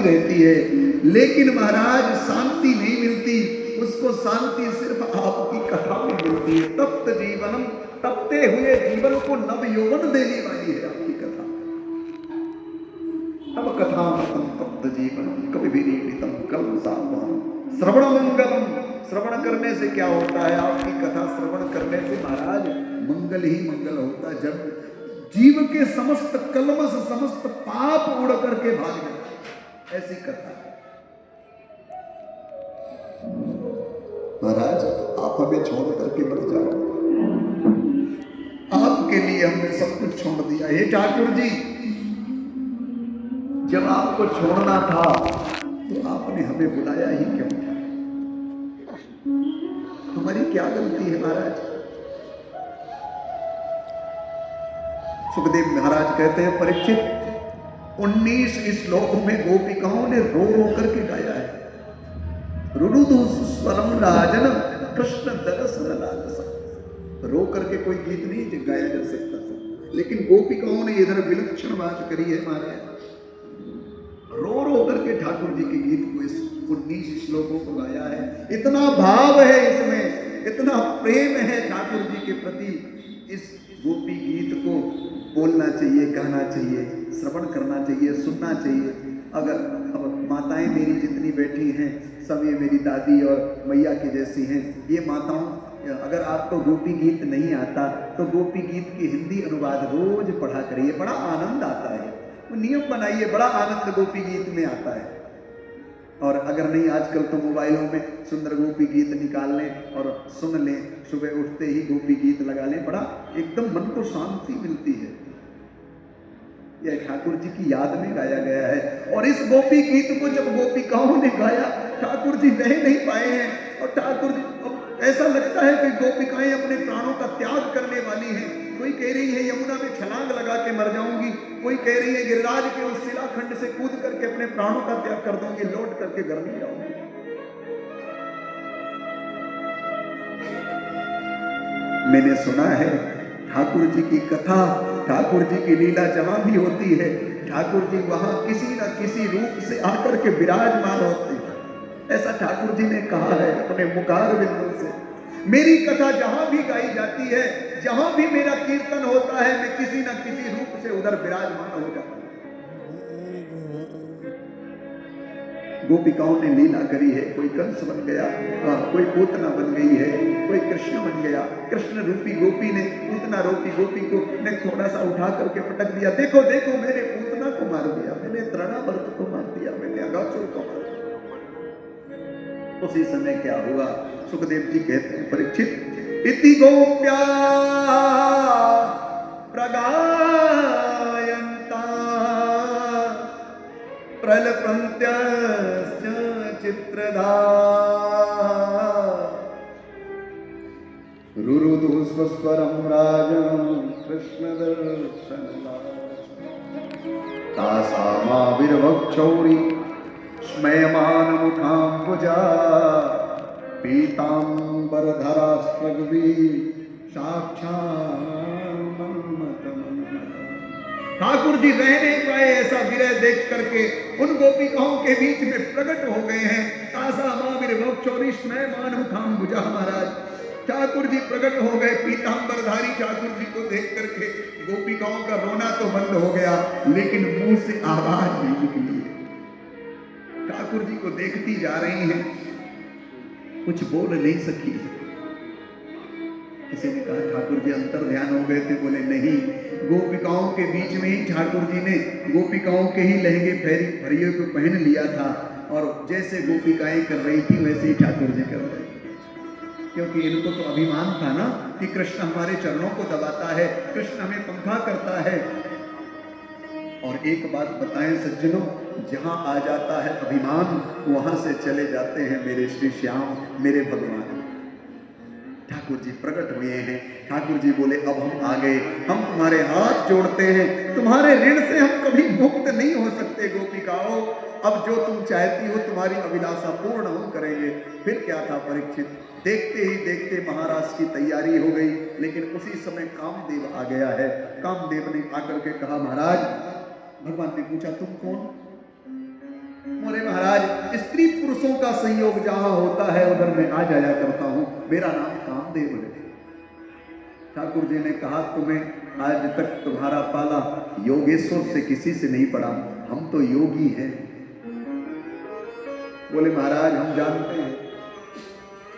आती रहती है, लेकिन महाराज शांति नहीं मिलती, उसको शांति सिर्फ आपकी कथा में मिलती है। तप्त जीवनम, तपते हुए जीवन को नव यौवन देने वाली है आपकी कथा। तब कथा तप्त जीवनम कभी भी रीतम कल सावधान श्रवण मंगलम। श्रवण करने से क्या होता है? आपकी कथा श्रवण करने से महाराज मंगल ही मंगल होता है। जब जीव के समस्त कलमश, समस्त पाप उड़ करके भाग जाते, ऐसी कथा। महाराज आप हमें छोड़ करके मत जाओ, आपके लिए हमने सब कुछ छोड़ दिया। हे ठाकुर जी, जब आपको छोड़ना था तो आपने हमें बुलाया ही क्यों? हमारी क्या गलती है महाराज? सुखदेव महाराज कहते हैं, परीक्षित 19 श्लोकों में गोपिकाओं ने रो रो करके गाया है। रुरुदु स्वरम राजन कृष्ण दरसन लालसा। रो करके कोई गीत नहीं गाया जा सकता था, लेकिन गोपिकाओं ने इधर विलक्षण बात करी है महाराज। रो रो करके ठाकुर जी के गीत को, इस 19 श्लोकों को गाया है। इतना भाव है इसमें, इतना प्रेम है ठाकुर जी के प्रति। इस गोपी गीत को बोलना चाहिए, कहना चाहिए, श्रवण करना चाहिए, सुनना चाहिए। अगर अब माताएं मेरी जितनी बैठी हैं सब ये मेरी दादी और मैया की जैसी हैं, ये माताओं, अगर आपको गोपी गीत नहीं आता तो गोपी गीत की हिंदी अनुवाद रोज पढ़ा करिए, बड़ा आनंद आता है। वो नियम बनाइए, बड़ा आनंद गोपी गीत में आता है। और अगर नहीं, आजकल तो मोबाइलों में सुंदर गोपी गीत निकाल लें और सुन लें, सुबह उठते ही गोपी गीत लगा लें, बड़ा एकदम मन को शांति मिलती है। यह ठाकुर जी की याद में गाया गया है। और इस गोपी गीत को जब गोपिकाओं ने गाया, ठाकुर जी रह नहीं पाए हैं। और ठाकुर जी, ऐसा लगता है कि गोपिकाएं अपने प्राणों का त्याग करने वाली हैं। कोई कह रही है यमुना में छलांग लगा के मर जाऊंगी, कोई कह रही है गिरिराज के उस शिलाखंड से कूद करके अपने प्राणों का त्याग कर दूंगी, लौट करके घर नहीं जाऊंगी। मैंने सुना है ठाकुर जी की कथा, ठाकुर जी की लीला जहां भी होती है, ठाकुर जी वहां किसी न किसी रूप से आकर के विराजमान होते हैं। ऐसा ठाकुर जी ने कहा है अपने मुखार बिंदु से। मेरी कथा जहां भी गाई जाती है, जहां भी मेरा कीर्तन होता है, मैं किसी न किसी रूप से उधर विराजमान हो जाता हूं। गोपिकाओं ने लीला करी है, कोई कंस बन गया, कोई पूतना बन गई है, कोई कृष्ण बन गया। कृष्ण रूपी गोपी ने पूतना रूपी गोपी को ने थोड़ा सा उठा करके पटक दिया, देखो देखो मैंने पूतना को मार दिया, मैंने तृणावर्त को मार दिया, मैंने अगासुर को मार दिया। उसी समय क्या हुआ? सुखदेव जी कहते हैं, परीक्षित इति गोप्या प्रगायन्ता प्रलपन्त्यश्च चित्रधा रुरुदु स्वस्वरं राजं कृष्ण दर्शनला तासामाविर्वक्षौरि स्मयमानमुखाम्बुजा पीताम्बरधरास्त्रग्वी ठाकुर जी रह नहीं पाए ऐसा विरह देख करके, उन गोपिकाओं के बीच में प्रकट हो गए हैं। तासामाविर्वक्षौरिस्मयमानमुखाम्बुजा। महाराज ठाकुर जी प्रकट हो गए, पीताम्बरधारी ठाकुर जी को देख करके गोपिकाओं का रोना तो बंद हो गया, लेकिन मुंह से आवाज नहीं निकली। ठाकुर जी को देखती जा रही हैं, कुछ बोल नहीं सकी। किसी ने कहा ठाकुर जी अंतर ध्यान हो गए थे, बोले नहीं, गोपिकाओं के बीच में ही ठाकुर जी ने गोपिकाओं के ही लहंगे फरियों को पहन लिया था, और जैसे गोपिकाएं कर रही थी वैसे ही ठाकुर जी कर रहे थे। क्योंकि इनको तो अभिमान था ना कि कृष्ण हमारे चरणों को दबाता है, कृष्ण हमें पंखा करता है। और एक बात बताएं सज्जनों, जहां आ जाता है अभिमान, वहां से चले जाते हैं मेरे श्री श्याम, मेरे भगवान। ठाकुर जी प्रकट हुए हैं। ठाकुर जी बोले अब हम आ गए, हम तुम्हारे हाथ जोड़ते हैं, तुम्हारे ऋण से हम कभी मुक्त नहीं हो सकते गोपिकाओं। अब जो तुम चाहती हो तुम्हारी अभिलाषा पूर्ण हम करेंगे। फिर क्या था परीक्षित, देखते ही देखते महाराज की तैयारी हो गई, लेकिन उसी समय कामदेव आ गया है। कामदेव ने आकर के कहा महाराज, भगवान ने पूछा तुम कौन? पुरुषों का संयोग जहां होता है उधर मैं आ जाया करता हूं। मेरा नाम कामदेव है। ठाकुर जी ने कहा, तुम्हें आज तक तुम्हारा पाला योगेश्वर से किसी से नहीं पड़ा, हम तो योगी हैं। बोले महाराज हम जानते हैं,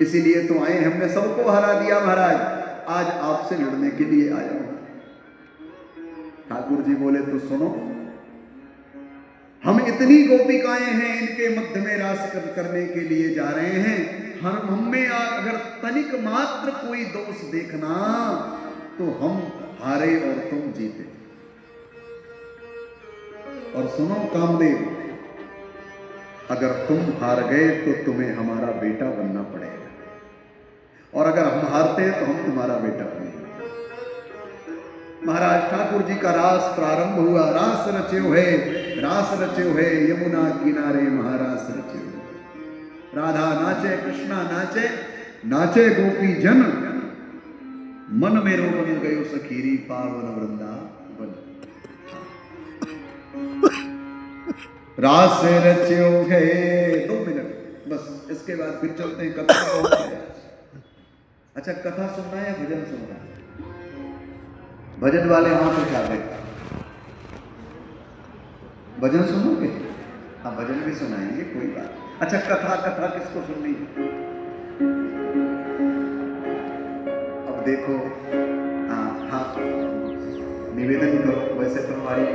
इसीलिए तो आए, हमने सबको हरा दिया महाराज, आज आपसे लड़ने के लिए आया हूं। ठाकुर जी बोले तो सुनो, हम इतनी गोपिकाएं हैं, इनके मध्य में रास करने के लिए जा रहे हैं। हम में अगर तनिक मात्र कोई दोष देखना तो हम हारे और तुम जीते। और सुनो कामदेव, अगर तुम हार गए तो तुम्हें हमारा बेटा बनना पड़ेगा, और अगर हम हारते हैं तो हम तुम्हारा बेटा बनेंगे। महाराज ठाकुर जी का रास प्रारंभ हुआ। रास रच्यो है, रास रच्यो है, यमुना किनारे महारास रच्यो है। राधा नाचे, कृष्णा नाचे, नाचे गोपी जन, मन में रोबन गयो सखीरी पावन वृंदावन। रास रच्यो है। 2 मिनट बस, इसके बाद फिर चलते हैं कथा। अच्छा, कथा सुनना है या भजन सुनना है? भजन वाले हाथ उठा दे। भजन सुनोगे? हाँ, भजन भी सुनाएंगे, कोई बात। अच्छा, कथा किसको सुननी है? अब देखो, हाँ निवेदन करो। वैसे तो हमारी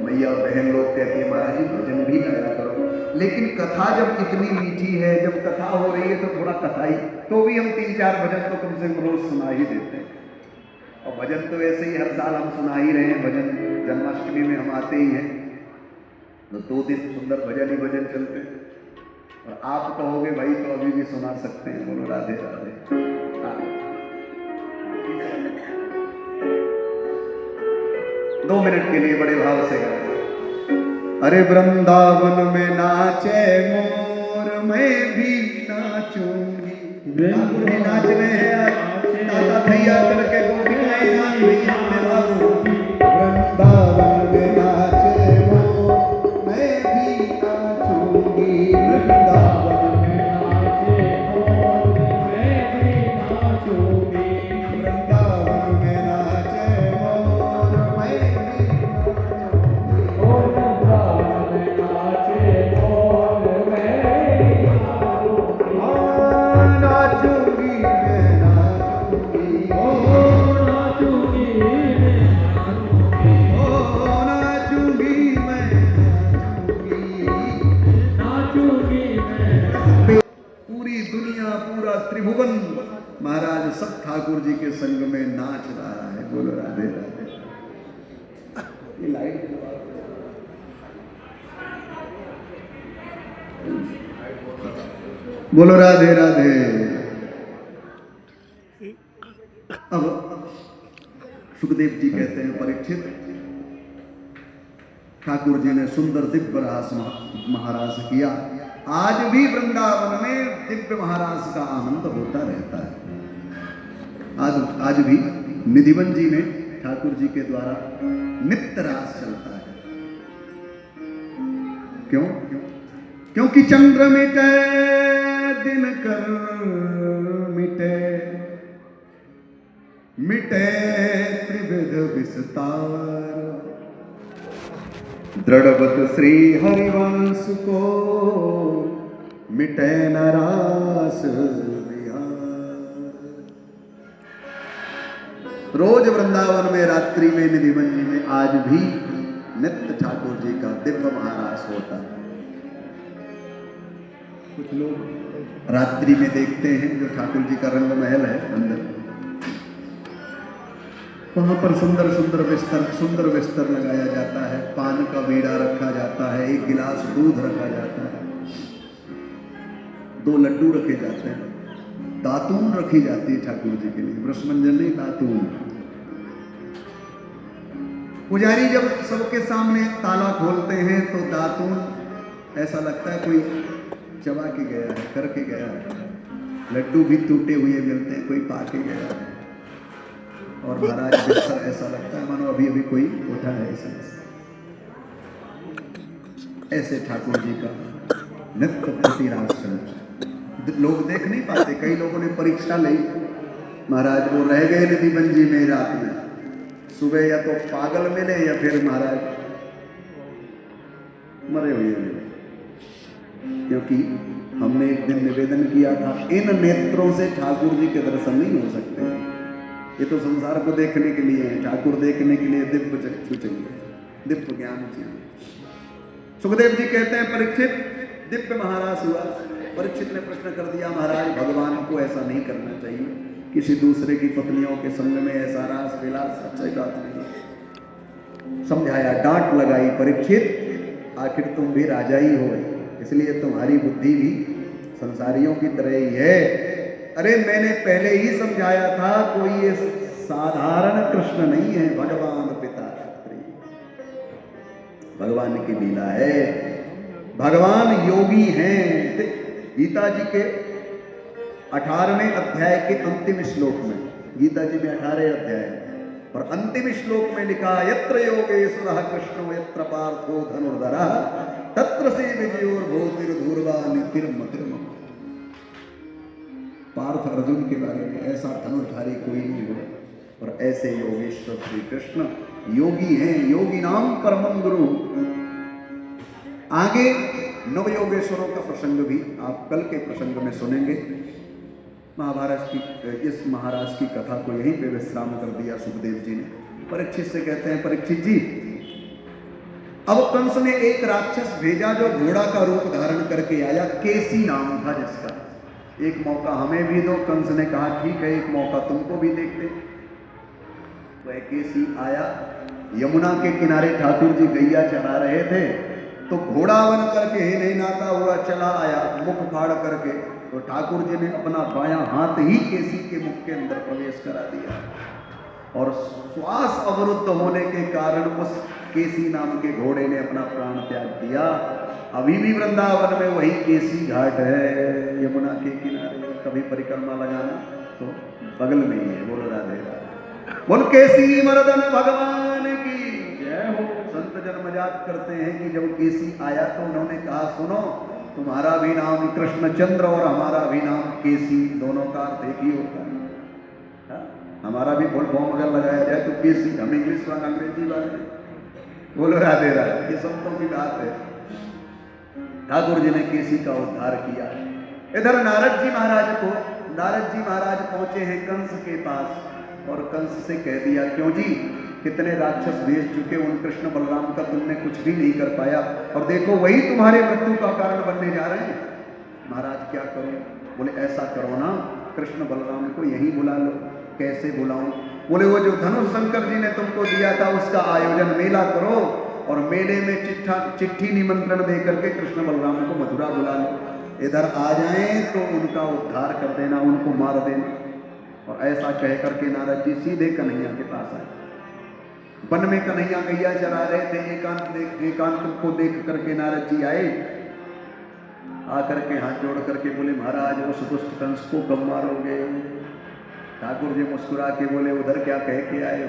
मैया और बहन लोग कहती है महाराज जी भजन भी गाया करो, लेकिन कथा जब इतनी मीठी है, जब कथा हो रही है तो थोड़ा कथा ही, तो भी हम 3-4 भजन तो कम से कम रोज सुना ही देते हैं। और भजन तो ऐसे ही हर साल हम सुना ही रहे हैं। भजन जन्माष्टमी में हम आते ही हैं, तो 2 दिन सुंदर भजन ही भजन चलते हैं। और आप कहोगे भाई तो अभी भी सुना सकते हैं। बोलो राधे राधे। 2 मिनट के लिए बड़े भाव से गाते। अरे वृंदावन में नाचे मोर, मैं भी नाचूंगी। ठाकुर जी नाच रहे हैं, दादा भैया करके गोपिकाएं नाच रही हैं। वृंदावन में नाचे मोर, मैं भी नाचूंगी। वृंदावन में नाचे मोर, मैं भी नाचूंगी। वृंदावन में नाचे मोर, मैं भी नाचूंगी। वृंदावन में नाचे मोर, मैं भी नाचूंगी। पूरी दुनिया, पूरा त्रिभुवन महाराज सब ठाकुर जी के संग में नाच रहा है। बोलो राधे राधे। ये लाइट बोलो राधे राधे। अब सुखदेव जी कहते हैं, परीक्षित ठाकुर जी ने सुंदर दिव्य रास महारास किया। आज भी वृंदावन में दिव्य महारास का आनंद होता रहता है। आज भी निधिवन जी में ठाकुर जी के द्वारा नित्य रास चलता है। क्यों? क्योंकि चंद्र मिटे दिनकर मिटे, मिटे त्रिविध विस्तार। दृढ़वत श्री हरिवंश को मिटे न रास विहार। रोज वृंदावन में रात्रि में निधिवन जी में आज भी नित्य ठाकुर जी का दिव्य महारास होता है। कुछ लोग रात्रि में देखते हैं जो ठाकुर जी का रंग महल है अंदर, वहां पर सुंदर सुंदर बिस्तर लगाया जाता है, पान का बीड़ा रखा जाता है, 1 गिलास दूध रखा जाता है, 2 लड्डू रखे जाते हैं, दातून रखी जाती है ठाकुर जी के लिए, ब्रह्मंजन नहीं दातून। पुजारी जब सबके सामने ताला खोलते हैं तो दातून ऐसा लगता है कोई चबा के गया है, करके गया है। लड्डू भी टूटे हुए मिलते हैं, कोई पाके गया है। और महाराज बिस्तर ऐसा लगता है मानो अभी अभी कोई उठा है। ऐसे ठाकुर जी का नित्य प्रतिरासन। लोग देख नहीं पाते, कई लोगों ने परीक्षा ली महाराज, वो रह गए नदीबंजी में रात में, सुबह या तो पागल मिले या फिर महाराज मरे हुए मिले। क्योंकि हमने एक दिन निवेदन किया था, इन नेत्रों से ठाकुर जी के दर्शन नहीं हो सकते। ये तो संसार को देखने के लिए है, ठाकुर देखने के लिए दिव्य चक्षु चाहिए, दिव्य ज्ञान चाहिए। सुखदेव जी कहते हैं परीक्षित दिव्य महाराज हुआ। परीक्षित ने प्रश्न कर दिया, महाराज भगवान को ऐसा नहीं करना चाहिए, किसी दूसरे की पत्नियों के संग में ऐसा रास विलास अच्छी बात नहीं। समझाया, डांट लगाई, परीक्षित आखिर तुम भी राजा ही हो, इसलिए तुम्हारी बुद्धि भी संसारियों की तरह ही है। अरे मैंने पहले ही समझाया था, कोई ये साधारण कृष्ण नहीं है, भगवान पिता क्षत्रिय, भगवान की लीला है, भगवान योगी हैं। गीता जी के 18वें अध्याय के अंतिम श्लोक में, गीता जी में 18 अध्याय और अंतिम श्लोक में लिखा, यत्र योगेश्वरः कृष्णो यत्र पार्थो धनुर्धरः तत्र से विजयोर्भूतिर्धूर्वा नितिर्मतिर्मम। पार्थ अर्जुन के बारे में, ऐसा धनुर्धारी कोई नहीं हो, और ऐसे योगेश्वर श्री कृष्ण योगी हैं, योगी नाम परमं गुरु। आगे नव योगेश्वरों का प्रसंग भी आप कल के प्रसंग में सुनेंगे। महाभारत की इस महाराज की कथा को यहीं पे विश्राम कर दिया सुखदेव जी ने। परीक्षित से कहते हैं, परीक्षित जी अब कंस ने एक राक्षस भेजा जो घोड़ा का रूप धारण करके आया, केसी नाम था जिसका। एक मौका हमें भी दो। कंस ने कहा ठीक है, एक मौका तुमको भी देखते। वह केसी आया, यमुना के किनारे ठाकुर जी गैया चरा रहे थे, तो घोड़ा बन करके ही नहीं नाता हुआ चला आया, मुख फाड़ करके। तो ठाकुर जी ने अपना बायां हाथ ही केसी के मुख के अंदर प्रवेश करा दिया, और श्वास अवरुद्ध होने के कारण उस केसी नाम के घोड़े ने अपना प्राण त्याग दिया। अभी भी वृंदावन में वही केसी घाट है, यमुना के किनारे। कभी परिक्रमा लगाना तो बगल में ही है। बोलो राधे राधे, बोल केसी मर्दन भगवान की जय हो। संत जन मजाक करते हैं कि जब केसी आया तो उन्होंने कहा, सुनो तुम्हारा भी नाम कृष्णचंद्र और हमारा भी नाम केसी, दोनों का अर्थ एक ही होता है। हमारा भी बोल बॉम अगर लगाया जाए तो केसी, हम इंग्लिश वाला अंग्रेजी वाले। बोलो राधे राधे, ये संतों की बात है। ठाकुर जी ने केसी का उद्धार किया। इधर नारद जी महाराज पहुंचे हैं कंस के पास, और कंस से कह दिया, क्यों जी कितने राक्षस भेज चुके, उन कृष्ण बलराम का तुमने कुछ भी नहीं कर पाया, और देखो वही तुम्हारे मृत्यु का कारण बनने जा रहे हैं। महाराज क्या करूं? बोले ऐसा करो ना, कृष्ण बलराम को यहीं बुला लो। कैसे बुलाऊं? बोले वो जो धनुष शंकर जी ने तुमको दिया था उसका आयोजन मेला करो, और मेले में चिट्ठी निमंत्रण दे करके कृष्ण बलराम को मथुरा बुला लो। इधर आ जाएं तो उनका उद्धार कर देना, उनको मार देना। और ऐसा कह करके नारद जी सीधे कन्हैया के पास आए। वन में कन्हैया गैया चरा रहे थे, एकांत को देख करके नारद जी आए, आकर के हाथ जोड़ करके बोले, महाराज उस दुष्ट कंस को कब मारोगे? ठाकुर जी मुस्कुरा के बोले, उधर क्या कह के आए हो?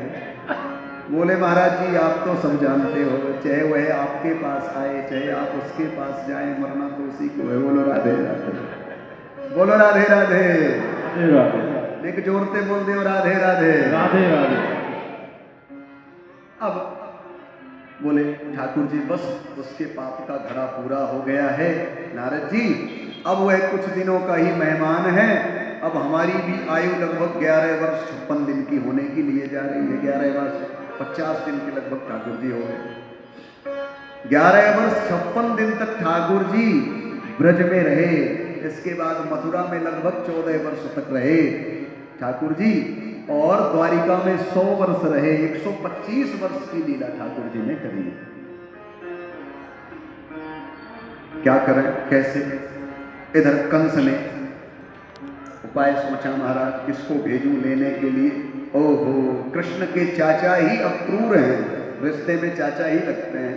बोले, महाराज जी आप तो सब जानते हो, चाहे वह आपके पास आए चाहे आप उसके पास जाए, मरना तो उसी को है। बोलो राधे राधे, बोलो राधे राधे, एक जोरते बोल दे राधे राधे, राधे राधे। अब बोले ठाकुर जी बस उसके पाप का घड़ा पूरा हो गया है नारद जी, अब वह कुछ दिनों का ही मेहमान है। अब हमारी भी आयु लगभग 11 वर्ष 56 दिन की होने के लिए जा रही है। 11 वर्ष 50 दिन के लगभग ठाकुर जी हो गए। 11 वर्ष 56 दिन तक ठाकुर जी ब्रज में रहे। इसके बाद मथुरा में लगभग 14 वर्ष तक रहे ठाकुर जी, और द्वारिका में 100 वर्ष रहे। 125 वर्ष की लीला ठाकुर जी ने करी। क्या करें, कैसे? इधर कंस ने उपाय सोचा, महाराज किसको भेजूं लेने के लिए? ओहो, कृष्ण के चाचा ही अक्रूर हैं, रिश्ते में चाचा ही लगते हैं।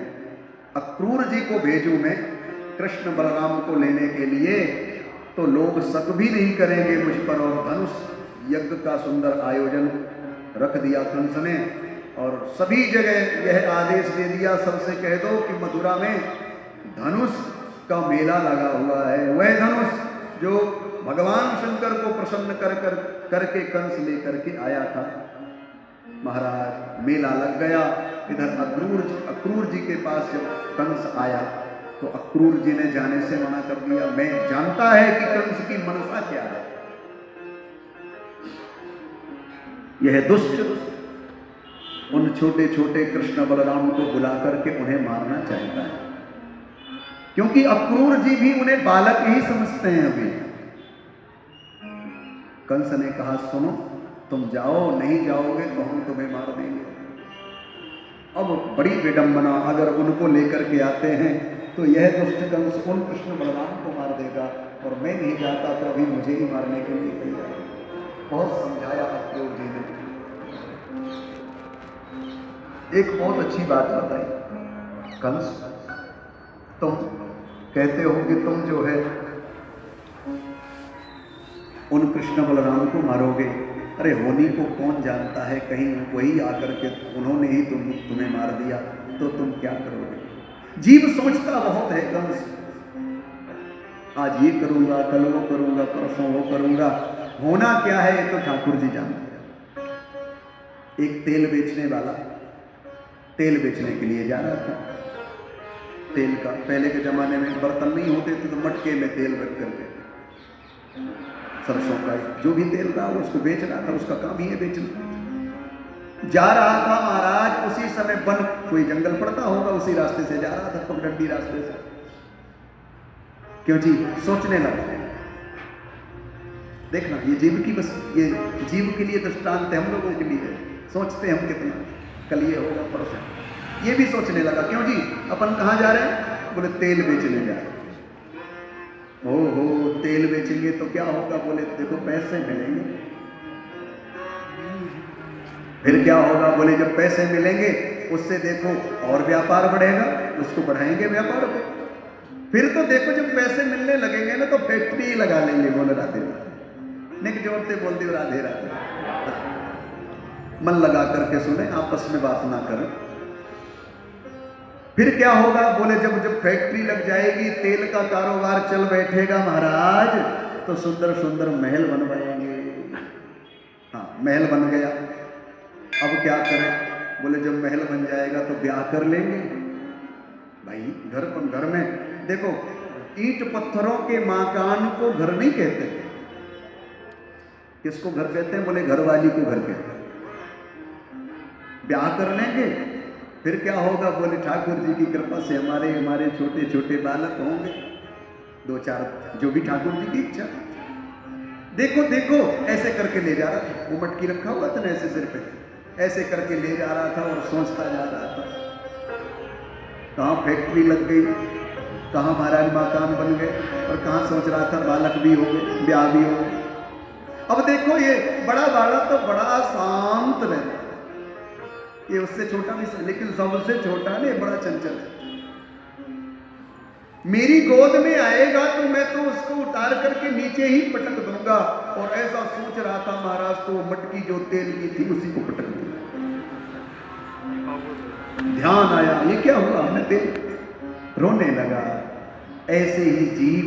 अक्रूर जी को भेजूं मैं कृष्ण बलराम को लेने के लिए, तो लोग शक भी नहीं करेंगे मुझ पर। और धनुष यज्ञ का सुंदर आयोजन रख दिया कंस ने, और सभी जगह यह आदेश दे दिया, सबसे कह दो कि मथुरा में धनुष का मेला लगा हुआ है। वह धनुष जो भगवान शंकर को प्रसन्न करके कंस लेकर के आया था। महाराज मेला लग गया। इधर अक्रूर जी के पास जब कंस आया तो अक्रूर जी ने जाने से मना कर दिया। मैं जानता है कि कंस की मनसा क्या है। यह दुष्ट उन छोटे छोटे कृष्ण बलराम को बुला करके उन्हें मारना चाहता है, क्योंकि अक्रूर जी भी उन्हें बालक ही समझते हैं अभी। कंस ने कहा सुनो, तुम जाओ, नहीं जाओगे तो हम तुम्हें मार देंगे। अब बड़ी विडंबना, अगर उनको लेकर के आते हैं तो यह दुष्ट कंस उन कृष्ण बलराम को मार देगा, और मैं नहीं जाता तो अभी मुझे ही मारने के लिए तैयार है। बहुत समझाया अक्रूर जी ने। एक बहुत अच्छी बात बताई, कंस तुम कहते हो कि तुम जो है उन कृष्ण बलराम को मारोगे। अरे होनी को कौन जानता है, कहीं वही आकर के उन्होंने ही तुम्हें मार दिया तो तुम क्या करोगे। जीव सोचता बहुत है कंस, आज ये करूंगा, कल वो करूंगा, परसों वो करूंगा। होना क्या है ये तो ठाकुर जी जानते हैं। एक तेल बेचने वाला तेल बेचने के लिए जा रहा था। तेल का पहले के जमाने में बर्तन नहीं होते थे तो मटके में तेल रख करके, सरसों का जो भी तेल था उसको बेच रहा था, उसका काम ही है बेचना। जा रहा था महाराज, उसी समय वन कोई जंगल पड़ता होगा, उसी रास्ते से जा रहा था, पगडंडी रास्ते से। क्यों जी, सोचने लगा। देखना ये जीव की, बस ये जीव के लिए दृष्टांत है, हम लोगों के लिए सोचते हम कितना, कल ये होगा परसों। ये भी सोचने लगा, क्यों जी अपन कहाँ जा रहे हैं, बोले तेल बेचने जा रहे हैं। ओहो तेल बेचेंगे तो क्या होगा, बोले देखो पैसे मिलेंगे। फिर क्या होगा, बोले जब पैसे मिलेंगे उससे देखो और व्यापार बढ़ेगा, उसको बढ़ाएंगे व्यापार को। फिर तो देखो जब पैसे मिलने लगेंगे ना तो फैक्ट्री लगा लेंगे। बोले राधे राधे, निक जोड़ते बोलते हो राधे राधे। मन लगा करके सुने, आपस में बात ना करें। फिर क्या होगा, बोले जब फैक्ट्री लग जाएगी, तेल का कारोबार चल बैठेगा महाराज, तो सुंदर सुंदर महल बनवाएंगे। हाँ महल बन गया, अब क्या करें, बोले जब महल बन जाएगा तो ब्याह कर लेंगे। भाई घर में देखो, ईंट पत्थरों के मकान को घर नहीं कहते। किसको घर कहते हैं, बोले घरवाली को घर कहते हैं। ब्याह कर लेंगे, फिर क्या होगा, बोले ठाकुर जी की कृपा से हमारे छोटे छोटे बालक होंगे, 2-4, जो भी ठाकुर जी की इच्छा। देखो देखो ऐसे करके ले जा रहा था, वो मटकी रखा हुआ था ना ऐसे सिर पे, ऐसे करके ले जा रहा था और सोचता जा रहा था कहाँ फैक्ट्री लग गई, कहाँ महाराज मकान बन गए, और कहाँ सोच रहा था बालक भी हो गए, ब्याह भी हो गए। अब देखो ये बड़ा वाला तो बड़ा शांत रहता, ये उससे छोटा भी, लेकिन सबसे छोटा नहीं, बड़ा चंचल है। मेरी गोद में आएगा तो मैं तो उसको उतार करके नीचे ही पटक दूंगा। और ऐसा सोच रहा था महाराज, तो मटकी जो तेल की थी उसी को पटक दूंगा। ध्यान आया ये क्या हुआ, मैं तेल, रोने लगा। ऐसे ही जीव,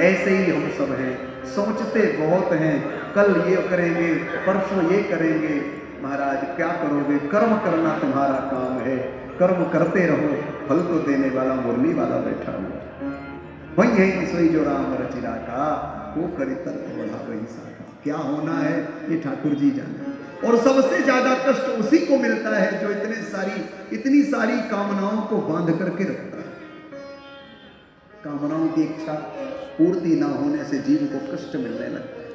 ऐसे ही हम सब हैं, सोचते बहुत हैं, कल ये करेंगे, परसों ये करेंगे। महाराज क्या करोगे, कर्म करना तुम्हारा काम है, कर्म करते रहो, फल तो देने वाला मुरली वाला बैठा हुआ। वही है सोई जो राम रचिरा का, वो करी तर्क बढ़ा वही साका। क्या होना है ये ठाकुर जी जाने। और सबसे ज्यादा कष्ट उसी को मिलता है जो इतनी सारी कामनाओं को बांध करके रखता है। कामनाओं की इच्छा पूर्ति ना होने से जीव को कष्ट मिलने लगता है।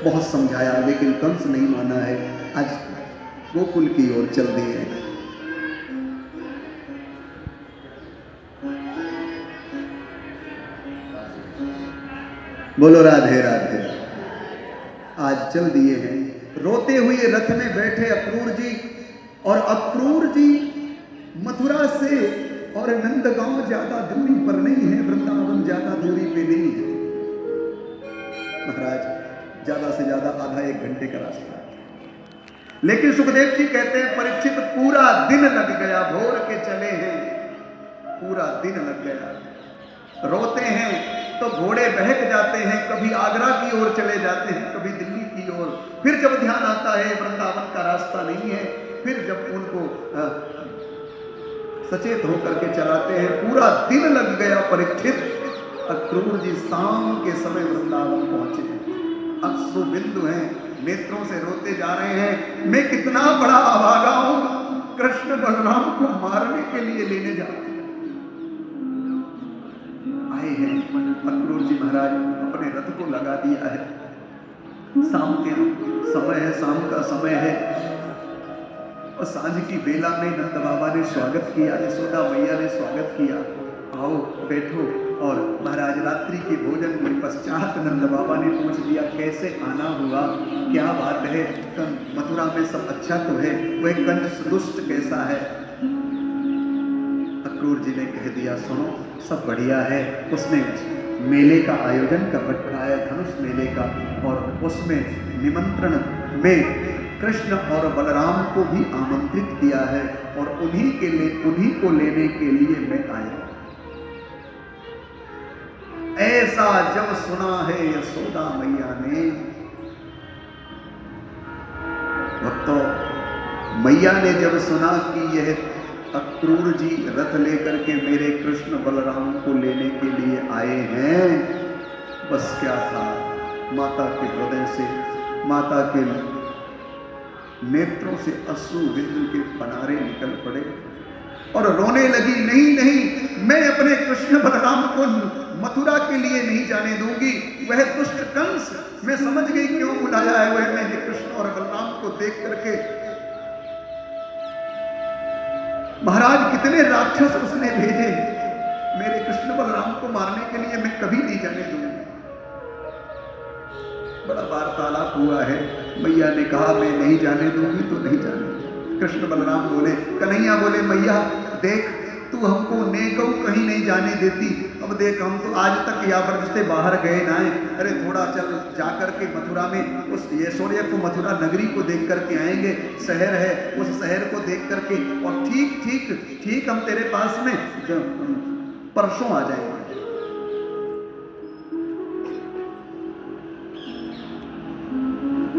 बहुत समझाया लेकिन कंस नहीं माना है, आज गोकुल की ओर चल दिए हैं। बोलो राधे राधे। आज चल दिए हैं, रोते हुए रथ में बैठे अक्रूर जी, और अक्रूर जी मथुरा से और नंदगांव ज्यादा दूरी पर नहीं है, वृंदावन ज्यादा दूरी पे नहीं है महाराज, ज्यादा से ज्यादा आधा 1 घंटे का रास्ता है। लेकिन सुखदेव जी कहते हैं परीक्षित पूरा दिन लग गया, भोर के चले हैं पूरा दिन लग गया। रोते हैं तो घोड़े बहक जाते हैं, कभी आगरा की ओर चले जाते हैं, कभी दिल्ली की ओर। फिर जब ध्यान आता है वृंदावन का रास्ता नहीं है, फिर जब उनको सचेत होकर के चलाते हैं। पूरा दिन लग गया परीक्षित। अक्रूर जी शाम के समय वृंदावन पहुंचे, अश्रु बिंदु हैं, नेत्रों से रोते जा रहे हैं, मैं कितना बड़ा अभागा हूं, कृष्ण बलराम को मारने के लिए लेने जाते आए हैं। अक्रूर जी महाराज अपने रथ को लगा दिया है, शाम के समय है, शाम का समय है, और सांझ की बेला में नंद बाबा ने स्वागत किया, यशोदा मैया ने स्वागत किया, आओ बैठो। और महाराज रात्रि के भोजन के पश्चात नंद बाबा ने पूछ दिया कैसे आना हुआ, क्या बात है, मथुरा में सब अच्छा तो है, वह कंस दुष्ट कैसा है। अक्रूर जी ने कह दिया सुनो सब बढ़िया है, उसने मेले का आयोजन कर रखा है, धनुष मेले का, और उसमें निमंत्रण में कृष्ण और बलराम को भी आमंत्रित किया है, और उन्हीं को लेने के लिए मैं आया। ऐसा जब सुना है यशोदा मैया ने, भक्तों मैया ने जब सुना कि यह अक्रूर जी रथ लेकर के मेरे कृष्ण बलराम को लेने के लिए आए हैं, बस क्या था, माता के हृदय से, माता के नेत्रों से अश्रु बिंदु के पनारे निकल पड़े और रोने लगी। नहीं नहीं, मैं अपने कृष्ण बलराम को मथुरा के लिए नहीं जाने दूंगी, वह दुष्ट कंस, मैं समझ गई क्यों बुलाया है, वह मैंने कृष्ण और बलराम को देख करके, महाराज कितने राक्षस उसने भेजे मेरे कृष्ण बलराम को मारने के लिए, मैं कभी नहीं जाने दूंगी। बड़ा वार्तालाप हुआ है, मैया ने कहा मैं नहीं जाने दूंगी तो नहीं जाने दूंगी। कृष्ण बलराम बोले, कन्हैया बोले मैया देख तू हमको नेकऊ कहीं नहीं जाने देती, अब देख हम तो आज तक यावर से बाहर गए ना है, अरे थोड़ा चल जाकर के मथुरा में उस यशोर्य को, मथुरा नगरी को देख करके आएंगे, शहर है उस शहर को देख करके, और ठीक ठीक ठीक हम तेरे पास में परसों आ जाएंगे।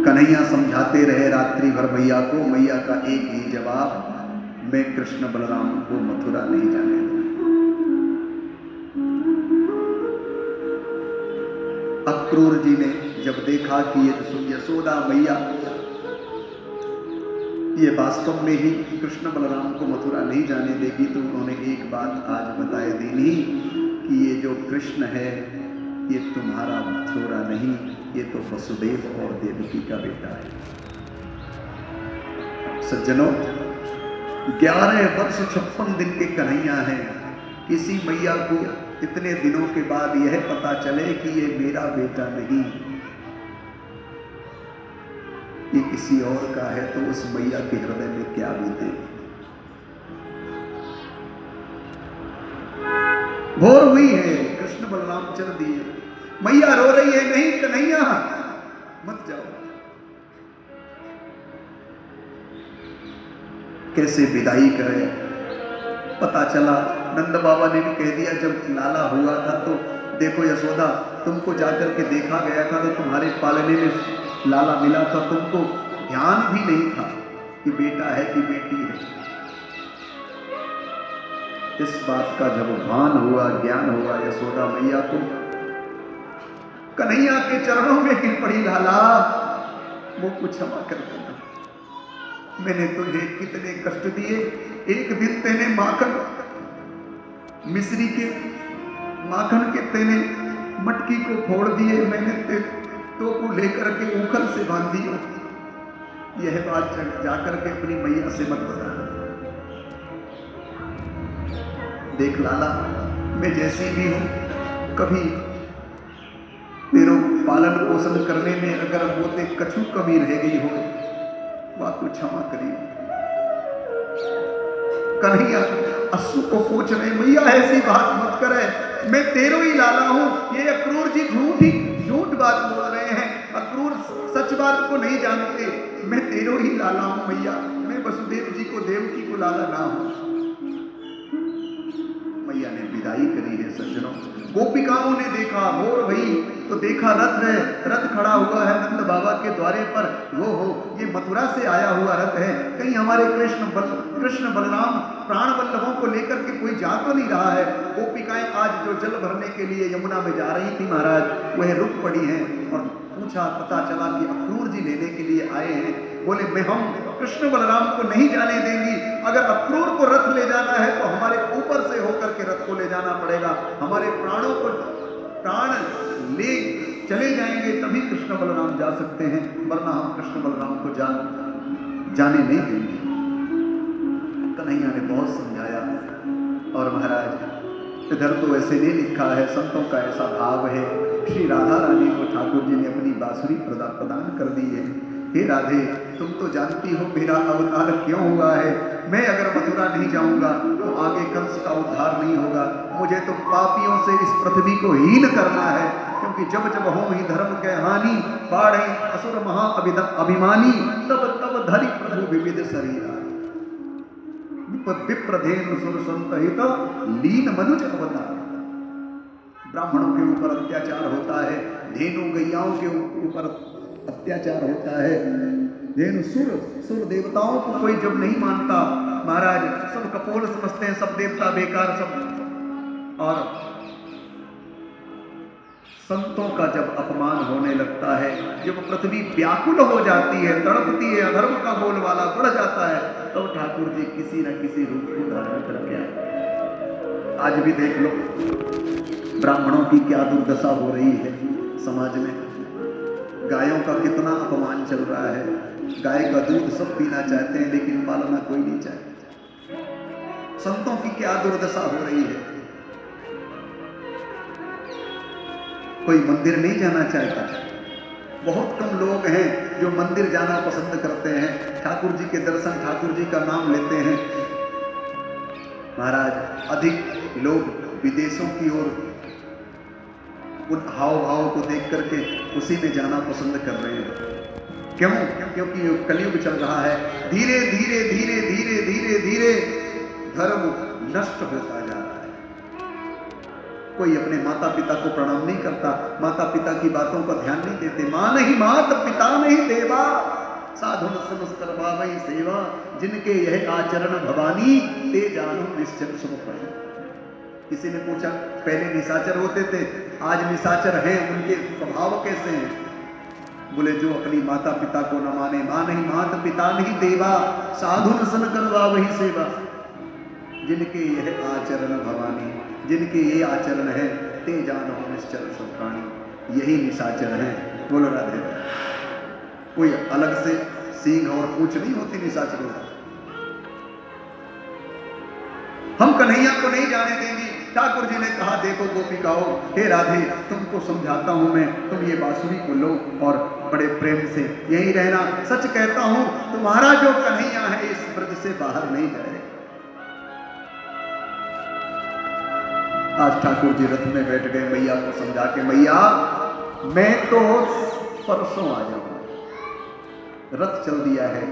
कन्हैया समझाते रहे रात्रि भर मैया को, मैया का एक ही जवाब, मैं कृष्ण बलराम को मथुरा नहीं जाने दूंगा। अक्रूर जी ने जब देखा कि यशोदा मैया ये वास्तव में ही कृष्ण बलराम को मथुरा नहीं जाने देगी, तो उन्होंने एक बात आज बताए देनी कि ये जो कृष्ण है ये तुम्हारा छोरा नहीं, ये तो वसुदेव और देवकी का बेटा है। सज्जनों 11 वर्ष 56 दिन के कन्हैया हैं, किसी मैया को इतने दिनों के बाद यह पता चले कि ये मेरा बेटा नहीं, ये किसी और का है, तो उस मैया के हृदय में क्या बीतेगी। भोर हुई है, कृष्ण बलराम चल दिए, मैया रो रही है, नहीं कन्हैया मत जाओ। कैसे विदाई करे, पता चला नंद बाबा ने भी कह दिया, जब लाला हुआ था तो देखो यशोदा तुमको जाकर के देखा गया था, तो तुम्हारे पालने में लाला मिला था, तुमको ध्यान भी नहीं था कि बेटा है कि बेटी है। इस बात का जब भान हुआ, ज्ञान हुआ यशोदा मैया को, कन्हैया के चरणों में गिर पड़ी, लाला मुझको क्षमा कर देना, मैंने तुझे कितने कष्ट दिए। एक दिन तेने माखन मिश्री के माखन के तेने मटकी को फोड़ दिए, मैंने तो को लेकर के उखल से बांध दिया। यह बात जाकर के अपनी मैया से मत बता। देख लाला मैं जैसी भी हूं, कभी तेरो पालन पोषण करने में अगर मोते कछु कमी रह गई हो, बात को क्षमा करिए। कन्हैया अश्रु को पोंछ रहे, मैया ऐसी बात मत करे, मैं तेरो ही लाला हूं। ये अक्रूर जी झूठ बात बोल रहे हैं, अक्रूर सच बात को नहीं जानते, मैं तेरो ही लाला हूं मैया, मैं वसुदेव जी को, देवकी को लाला ना हूं। मैया ने विदाई करी है सज्जनों। गोपिकाओं ने देखा मोर भई तो देखा रथ है, रथ खड़ा हुआ है नंद बाबा के द्वारे पर। वो हो ये मथुरा से आया हुआ रथ है, कहीं हमारे कृष्ण बलराम प्राण वल्लभों को लेकर के कोई जा तो नहीं रहा है। गोपिकाएं आज जो जल भरने के लिए यमुना में जा रही थी महाराज, वह रुक पड़ी हैं और पूछा, पता चला कि अक्रूर जी लेने के लिए आए हैं। बोले मैं हम कृष्ण बलराम को नहीं जाने देंगी, अगर अक्रूर को रथ ले जाना है तो हमारे ऊपर से होकर के रथ को ले जाना पड़ेगा, हमारे प्राणों को प्राण ले चले जाएंगे तभी कृष्ण बलराम जा सकते हैं, वरना हम कृष्ण बलराम को जाने नहीं देंगे। कन्हैया ने बहुत समझाया और महाराज इधर तो ऐसे नहीं लिखा है, संतों का ऐसा भाव है। श्री राधा रानी को ठाकुर जी ने अपनी बांसुरी प्रदान कर दी है। हे राधे तुम तो जानती हो मेरा अवतार क्यों हुआ है, मैं अगर मथुरा नहीं जाऊंगा तो आगे कंस का उद्धार नहीं होगा, मुझे तो पापियों से इस पृथ्वी को हीन करना है, क्योंकि जब जब हो ही धर्म के हानि बाढ़े असुर महा अभिमानी, तब तब धरि प्रभु विविध शरीरा विप्रधेनु सुर संतहित लीन मनुज अवतार। ब्राह्मणों के ऊपर अत्याचार होता है, धेनु गैयाओं के ऊपर अत्याचार होता है, धेनु सुर देवताओं को कोई जब नहीं मानता महाराज, सब कपोल समझते हैं, सब देवता बेकार सब। और संतों का जब अपमान होने लगता है, जब पृथ्वी व्याकुल हो जाती है, तड़पती है, अधर्म का बोलबाला बढ़ जाता है, तब तो ठाकुर जी किसी न किसी रूप को धारण करके आए। आज भी देख लो ब्राह्मणों की क्या दुर्दशा हो रही है समाज में, गायों का कितना अपमान चल रहा है। गाय का दूध सब पीना चाहते हैं लेकिन पालना कोई नहीं चाहता। संतों की क्या दुर्दशा हो रही है, कोई मंदिर नहीं जाना चाहता। बहुत कम लोग हैं जो मंदिर जाना पसंद करते हैं, ठाकुर जी के दर्शन, ठाकुर जी का नाम लेते हैं। महाराज अधिक लोग विदेशों की ओर उन हाव भाव को देख करके उसी में जाना पसंद कर रहे हैं। क्यों? क्योंकि कलयुग चल रहा है, धीरे धीरे धीरे धीरे धीरे धीरे धर्म नष्ट होता जा रहा है। कोई अपने माता पिता को प्रणाम नहीं करता, माता पिता की बातों का ध्यान नहीं देते। मां नहीं मात पिता नहीं देवा, साधु नमस्कार भावई सेवा, जिनके यह आचरण भवानी ते जानो निश्चल सुख। किसी ने पूछा पहले निशाचर होते थे, आज निशाचर हैं, उनके स्वभाव कैसे हैं? बोले जो अपनी माता पिता को न माने, मां नहीं मात पिता नहीं देवा, साधु सन करवा वही सेवा, जिनके यह आचरण भवानी, जिनके ये आचरण है ते जानो निश्चल सब प्राणी, यही निशाचर हैं। बोलो राधे। कोई अलग से सींग और पूंछ नहीं होती निशाचरों का। हम कन्हैया को नहीं जाने देंगे। ठाकुर जी ने कहा देखो गोपिकाओं, हे राधे तुमको समझाता हूं मैं, तुम ये बांसुरी को लो और बड़े प्रेम से यही रहना। सच कहता हूं तुम्हारा जो कन्हैया है इस ब्रज से बाहर नहीं जाए। आज ठाकुर जी रथ में बैठ गए, मैया को समझा के, मैया मैं तो परसों आ जाऊंगा, रथ चल दिया है।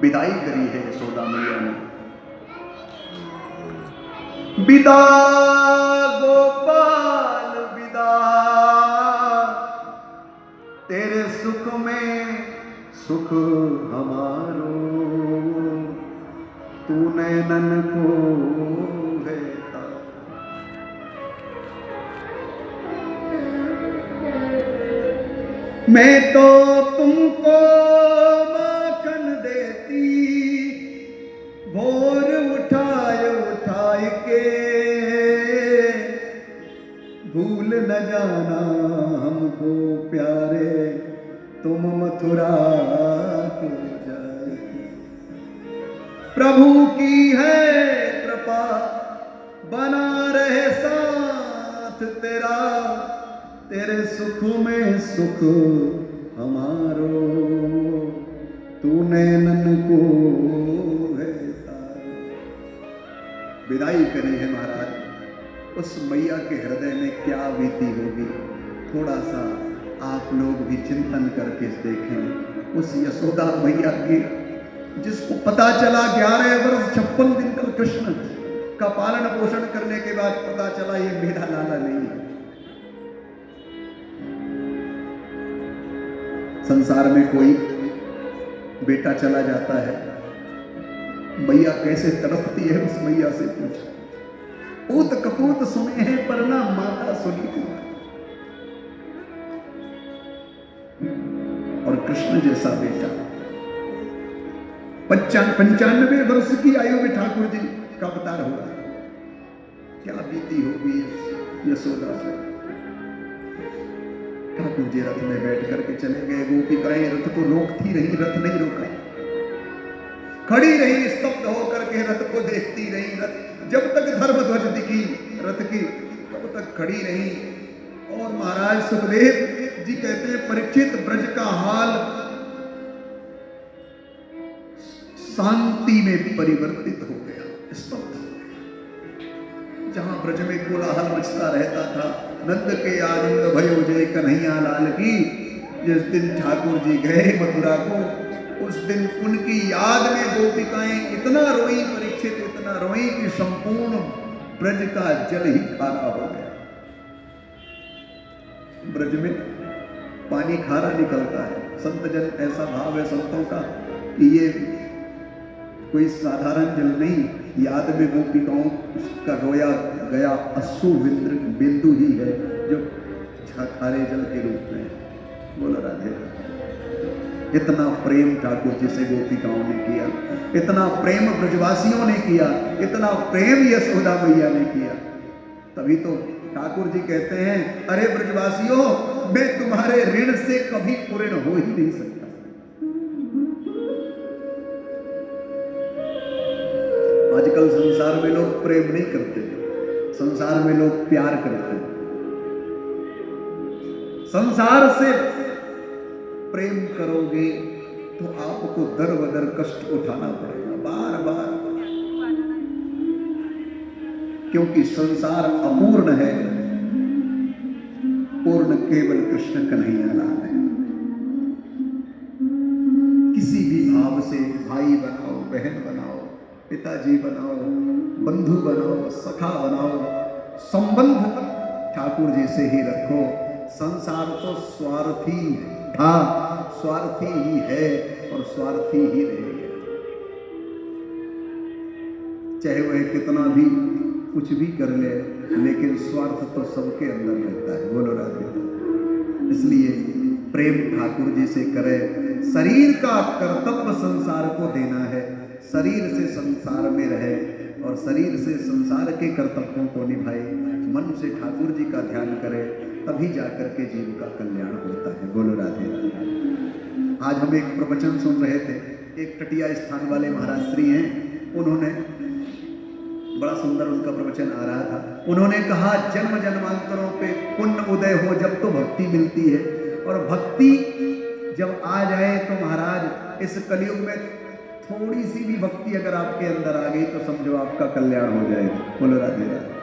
विदाई करी है यशोदा मैया ने, विदा गोपाल विदा, तेरे सुख में सुख हमारो, तू नैनन को देता। मैं तो तुमको माखन देती, भोर उठाए उठाए के, भूल न जाना हमको प्यारे, तुम मथुरा को जाए। प्रभु की है कृपा, बना रहे साथ तेरा, तेरे सुख में सुख हमारो, तू नैनन को है तारा। विदाई करी है महाराज। उस मैया के हृदय में क्या बीती होगी, थोड़ा सा आप लोग भी चिंतन करके देखें। उस यशोदा मैया की जिसको पता चला 11 वर्ष 56 दिन कल कृष्ण का पालन पोषण करने के बाद पता चला ये मेरा लाला नहीं है। संसार में कोई बेटा चला जाता है, मैया कैसे तड़पती है उस मैया से पूछ। पूत कपूत सुने हैं पर ना माता सुनी थी। और कृष्ण जैसा बेटा 95 वर्ष की आयु में ठाकुर जी का अवतार हुआ, क्या बीती होगी यशोदा से। ठाकुर जी रथ में बैठ करके चले गए, गोपिकाएं रथ को रोकती रही, रथ नहीं रोका, खड़ी रही स्तब्ध होकर के रथ को देखती रही। रथ जब तक धर्म ध्वज दिखी रथ की तब तक खड़ी रही। और महाराज सुखदेव जी कहते हैं परीक्षित ब्रज का हाल शांति में परिवर्तित हो गया, स्तब्ध हो गया। जहां ब्रज में कोलाहल मचता रहता था, नंद के आनंद भयो जय कन्हैया लाल की, जिस दिन ठाकुर जी गए मथुरा को, उस दिन उनकी याद में गोपिकाएं इतना रोई, परीक्षित इतना रोई कि संपूर्ण ब्रज का जल ही खारा हो गया। ब्रज में पानी खारा निकलता है। संत जन ऐसा भाव है संतों का कि ये कोई साधारण जल नहीं, याद में गोपिकाओं का रोया गया अश्रु बिंदु ही है जो खारे जल के रूप में। बोला राधे, इतना प्रेम ठाकुर जी से गोपिकाओं ने किया, इतना प्रेम ब्रजवासियों ने किया, इतना प्रेम यशोदा मैया ने किया। तभी तो ठाकुर जी कहते हैं अरे ब्रजवासियों, मैं तुम्हारे ऋण से कभी पूर्ण हो ही नहीं सकता। आजकल संसार में लोग प्रेम नहीं करते, संसार में लोग प्यार करते हैं। संसार से प्रेम करोगे तो आपको दर बदर कष्ट उठाना पड़ेगा बार बार, क्योंकि संसार अपूर्ण है, पूर्ण केवल कृष्ण कन्हैया लाल है। किसी भी भाव से भाई बनाओ, बहन बनाओ, पिताजी बनाओ, बंधु बनाओ, सखा बनाओ, संबंध ठाकुर जी से ही रखो। संसार तो स्वार्थी था, स्वार्थी ही है और स्वार्थी ही रहेगा। चाहे वह कितना भी कुछ भी कर ले, लेकिन स्वार्थ तो सबके अंदर रहता है। बोलो राधे। इसलिए प्रेम ठाकुर जी से करे। शरीर का कर्तव्य संसार को देना है, शरीर से संसार में रहे और शरीर से संसार के कर्तव्यों को निभाए। मन से ठाकुर जी का ध्यान करे, तभी जाकर के जीव का कल्याण होता है। बोलो राधे राधे। आज हम एक प्रवचन सुन रहे थे, एक टटिया स्थान वाले महाराज श्री हैं, उन्होंने बड़ा सुंदर उनका प्रवचन आ रहा था। उन्होंने कहा जन्म जन्मांतरों पे पुण्य उदय हो जब तो भक्ति मिलती है, और भक्ति जब आ जाए तो महाराज इस कलयुग में थोड़ी सी भी भक्ति अगर आपके अंदर आ गई तो समझो आपका कल्याण हो जाएगा। बोलो राधे राधे।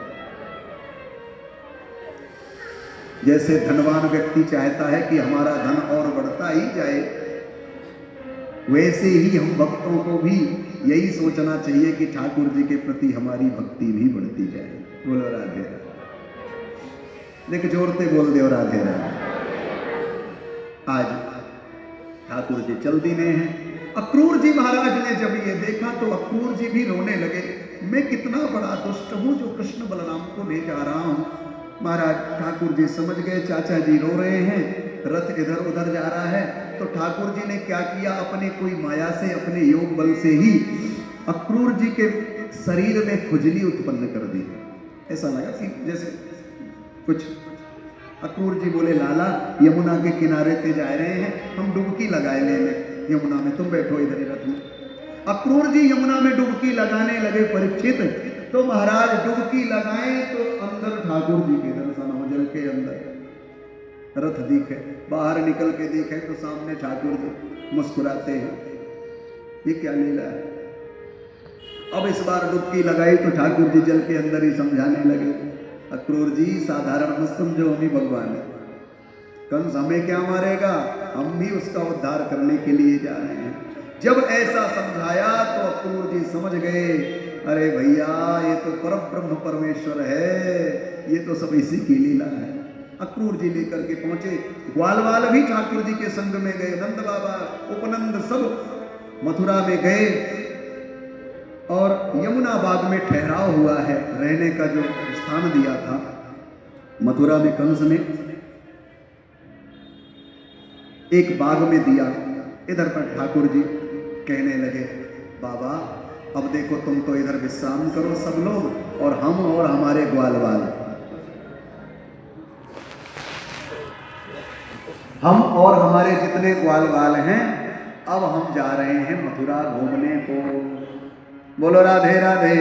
जैसे धनवान व्यक्ति चाहता है कि हमारा धन और बढ़ता ही जाए, वैसे ही हम भक्तों को भी यही सोचना चाहिए कि ठाकुर जी के प्रति हमारी भक्ति भी बढ़ती जाए। बोलो राधे राधे। लेकिन जोरते बोल दो राधे राधे। आज ठाकुर जी चल दिने हैं। अक्रूर जी महाराज ने जब ये देखा तो अक्रूर जी भी रोने लगे, मैं कितना बड़ा दुष्ट हूं जो कृष्ण बलराम को ले जा रहा हूं। महाराज ठाकुर जी समझ गए चाचा जी रो रहे हैं, रथ इधर उधर जा रहा है, तो ठाकुर जी ने क्या किया, अपने कोई माया से, अपने योग बल से ही अक्रूर जी के शरीर में खुजली उत्पन्न कर दी। ऐसा लगा कि जैसे कुछ। अक्रूर जी बोले लाला यमुना के किनारे पे जा रहे हैं, हम डुबकी लगाए लेने यमुना में, तुम बैठो इधर रथ में। अक्रूर जी यमुना में डुबकी लगाने लगे परीक्षित, तो महाराज डुबकी लगाए तो अंदर ठाकुर जी के दर्शन हो, जल के अंदर रथ दिखे। बाहर निकल के देखे तो सामने ठाकुर जी मुस्कुराते हैं। ये क्या लीला है। अब इस बार डुबकी लगाई तो ठाकुर जी जल के अंदर ही समझाने लगे, अक्रूर जी साधारण मत समझो, हम ही भगवान है, कंस हमें क्या मारेगा, हम भी उसका उद्धार करने के लिए जा रहे हैं। जब ऐसा समझाया तो अक्रूर जी समझ गए अरे भैया ये तो परब्रह्म परमेश्वर है, ये तो सब इसी की लीला है। अक्रूर जी लेकर के पहुंचे, ग्वाल वाल भी ठाकुर जी के संग में गए, नंद बाबा उपनंद सब मथुरा में गए और यमुना बाग में ठहराव हुआ है, रहने का जो स्थान दिया था मथुरा में कंस ने एक बाग में दिया। इधर पर ठाकुर जी कहने लगे, बाबा अब देखो तुम तो इधर विश्राम करो सब लोग, और हम और हमारे ग्वाल वाल, हम और हमारे जितने ग्वाल वाल हैं, अब हम जा रहे हैं मथुरा घूमने को। बोलो राधे राधे।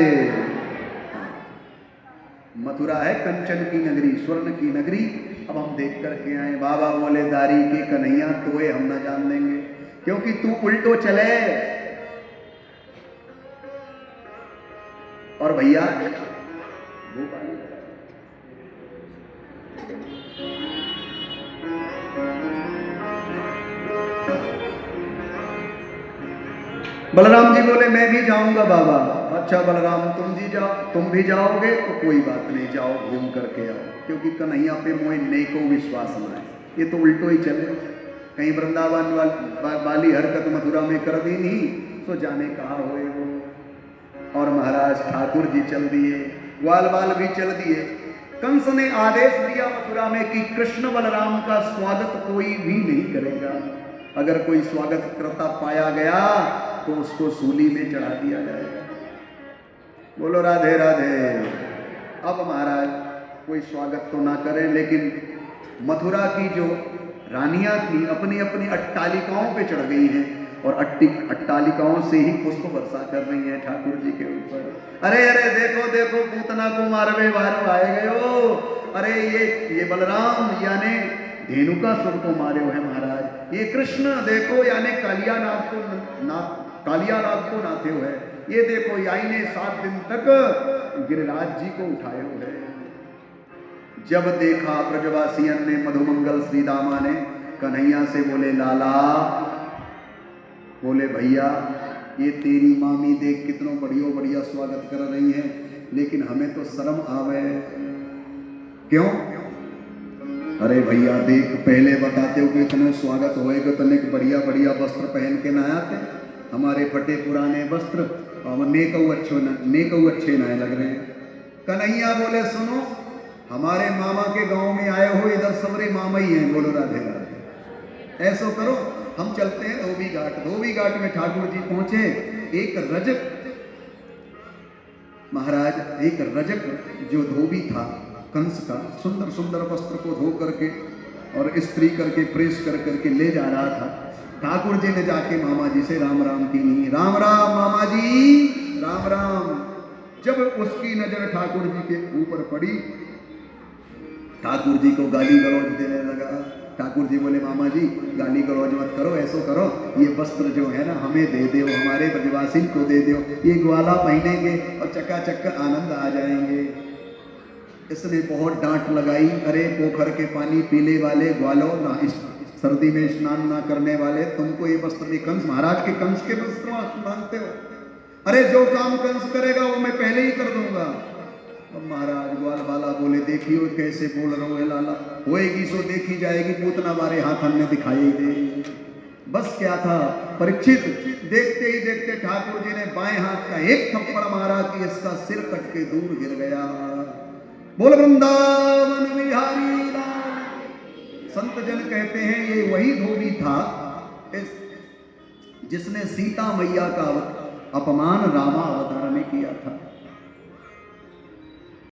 मथुरा है कंचन की नगरी, स्वर्ण की नगरी। अब हम देख करके आए। बाबा बोले, दारी के कन्हैया तोए हम न जान देंगे, क्योंकि तू उल्टो चले। और भैया बलराम जी बोले, मैं भी जाऊंगा बाबा। अच्छा बलराम तुम भी जाओगे तो कोई बात नहीं, जाओ घूम करके आओ, क्योंकि कन्हैया पे मोह नेको विश्वास न है, ये तो उल्टो ही चले। कहीं वृंदावन वाली हरकत मथुरा में कर दी नहीं तो जाने कहा होए वो। और महाराज ठाकुर जी चल दिए, ग्वाल बाल भी चल दिए। कंस ने आदेश दिया मथुरा में कि कृष्ण बलराम का स्वागत कोई भी नहीं करेगा, अगर कोई स्वागत करता पाया गया तो उसको सूली में चढ़ा दिया जाएगा। बोलो राधे राधे। अब महाराज कोई स्वागत तो ना करें, लेकिन मथुरा की जो रानियां थी अपनी अपनी अट्टालिकाओं पे चढ़ गई हैं और अट्टालिकाओं से ही पुष्प वर्षा कर रही हैं ठाकुर जी के ऊपर। अरे अरे देखो देखो पूतना को मारवे वारो आए गयो। अरे ये बलराम यानी धेनुका सुर को मारे हुए महाराज, ये कृष्ण देखो यानी कालियानाथ को नाते हुए, ये देखो याई ने 7 दिन तक गिरिराज जी को उठाए हुए। जब देखा ब्रजवासियन ने, मधुमंगल श्री दामा ने कन्हैया से बोले, लाला, बोले भैया ये तेरी मामी देख कितना बढ़िया बढ़िया स्वागत कर रही है, लेकिन हमें तो शर्म आवे। क्यों? अरे भैया देख, पहले बताते हो कि इतना स्वागत होएगा तो एक बढ़िया बढ़िया वस्त्र पहन के ना आते, हमारे फटे पुराने वस्त्र और नेकऊ अच्छे ना लग रहे हैं। कन्हैया बोले, सुनो, हमारे मामा के गांव में आए हो, इधर सबरे मामा ही हैं। बोलो राधे राधे। ऐसा करो, हम चलते हैं धोबी घाट। धोबी घाट में ठाकुर जी पहुंचे। एक रजक महाराज, एक रजक जो धोबी था कंस का, सुंदर सुंदर वस्त्र को धो करके और इस्त्री करके प्रेस कर करके ले जा रहा था। ठाकुर जी ने जाके मामा जी से राम राम की नहीं, राम राम मामा जी, राम राम। जब उसकी नजर ठाकुर जी के ऊपर पड़ी, ठाकुर जी को गाली गलौज देने लगा। ठाकुर जी बोले, मामा जी गाली गलौज मत करो, ऐसो करो, ये वस्त्र जो है ना हमें दे दो, हमारे ब्रजवासी को दे दो, ये ग्वाला पहनेंगे और चकाचक आनंद आ जाएंगे। इसने बहुत डांट लगाई। अरे पोखर के पानी पीने वाले ग्वालों, ना इस सर्दी में स्नान ना करने वाले, तुमको ये वस्त्र नहीं, कंस महाराज के कंस के वस्त्र मांगते हो? अरे जो काम कंस करेगा वो मैं पहले ही कर दूंगा। अब महाराज ग्वाल वाला बोले, देखियो कैसे बोल रहे हो लाला, होएगी सो देखी जाएगी, पूतना बारे हाथ हमने दिखाई दे। बस क्या था परीक्षित, देखते ही देखते ठाकुर जी ने बाएं हाथ का एक थप्पड़ मारा कि इसका सिर कट के दूर गिर गया। बोल वृंदावन बिहारी लाल। संत जन कहते हैं ये वही धोबी था जिसने सीता मैया का अपमान रामा अवतार में किया था।